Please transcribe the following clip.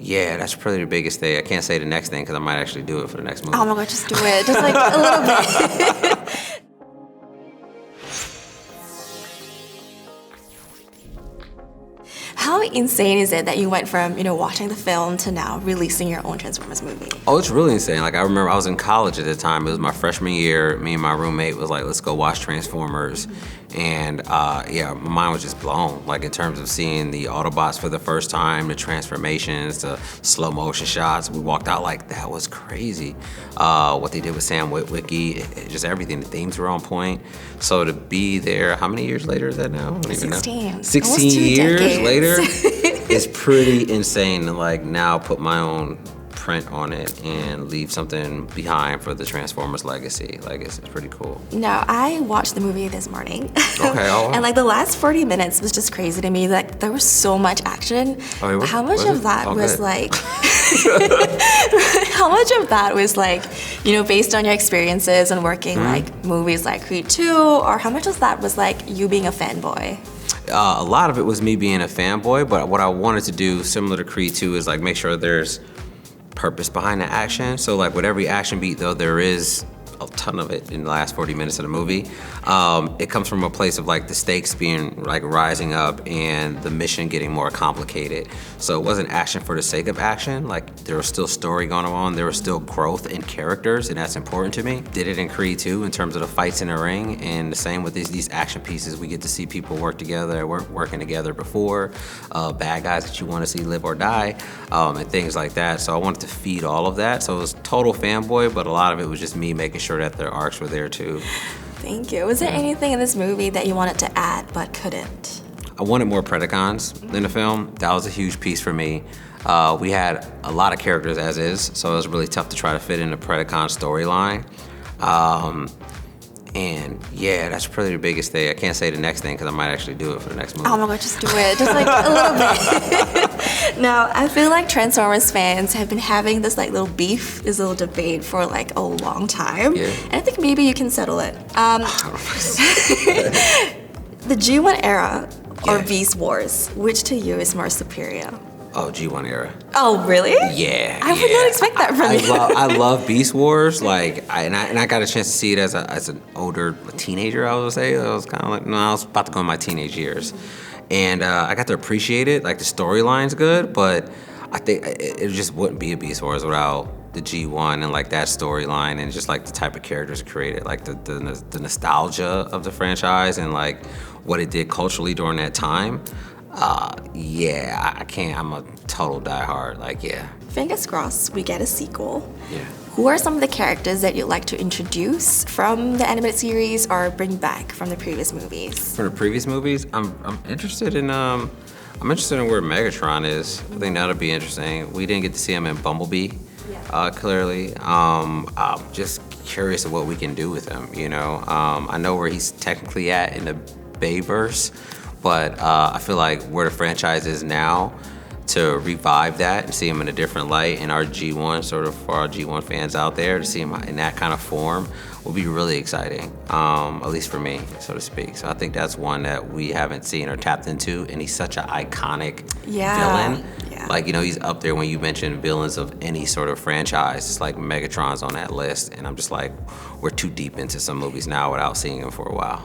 Yeah, that's probably the biggest thing. I can't say the next thing because I might actually do it for the next movie. Oh my god, just do it. Just like a little bit. How insane is it that you went from, watching the film to now releasing your own Transformers movie? Oh, it's really insane. Like, I remember I was in college at the time. It was my freshman year. Me and my roommate was like, let's go watch Transformers. And yeah, my mind was just blown. Like, in terms of seeing the Autobots for the first time, the transformations, the slow motion shots. We walked out like, that was crazy. What they did with Sam Witwicky, just everything. The themes were on point. So to be there, how many years later is that now? I don't even know. 16. 16 years later is pretty insane to like now put my own print on it and leave something behind for the Transformers legacy. Like, it's pretty cool. No, I watched the movie this morning. Okay, oh wow. And like the last 40 minutes was just crazy to me. Like, there was so much action. Oh, wait, how much of that was like how much of that was like, based on your experiences and working like movies like Creed 2, or how much of that was like you being a fanboy? A lot of it was me being a fanboy, but what I wanted to do, similar to Creed 2, is like make sure there's purpose behind the action. So like with every action beat, though, there is a ton of it in the last 40 minutes of the movie. It comes from a place of like the stakes being like rising up and the mission getting more complicated. So it wasn't action for the sake of action. Like, there was still story going on. There was still growth in characters, and that's important to me. Did it in Creed 2 in terms of the fights in the ring, and the same with these action pieces. We get to see people work together, working together before, bad guys that you want to see live or die, and things like that. So I wanted to feed all of that. So it was total fanboy, but a lot of it was just me making sure that their arcs were there too. Thank you. Was there anything in this movie that you wanted to add but couldn't? I wanted more Predacons in the film. That was a huge piece for me. We had a lot of characters as is, so it was really tough to try to fit in the Predacon storyline. And yeah, that's probably the biggest thing. I can't say the next thing because I might actually do it for the next movie. Oh my god, just do it. Just like a little bit. Now, I feel like Transformers fans have been having this like little beef, this little debate for like a long time. Yeah. And I think maybe you can settle it. The G1 era or Beast Wars, which to you is more superior? Oh, G1 era. Oh, really? Yeah. I would not expect that from you. I love Beast Wars. Like, I got a chance to see it as an older teenager. I would say I was kind of like, no, I was about to go in my teenage years, and I got to appreciate it. Like, the storyline's good, but I think it just wouldn't be a Beast Wars without the G1 and like that storyline and just like the type of characters created, like the nostalgia of the franchise and like what it did culturally during that time. Yeah, I can't. I'm a total diehard. Like, yeah. Fingers crossed we get a sequel. Yeah. Who are some of the characters that you'd like to introduce from the animated series or bring back from the previous movies? From the previous movies, I'm interested in where Megatron is. I think that'll be interesting. We didn't get to see him in Bumblebee, clearly. I'm just curious of what we can do with him. I know where he's technically at in the Bayverse. But I feel like where the franchise is now, to revive that and see him in a different light, and our G1, sort of for our G1 fans out there, to see him in that kind of form will be really exciting, at least for me, so to speak. So I think that's one that we haven't seen or tapped into, and he's such an iconic villain. Yeah. Like, he's up there when you mention villains of any sort of franchise. It's like Megatron's on that list, and I'm just like, we're too deep into some movies now without seeing him for a while.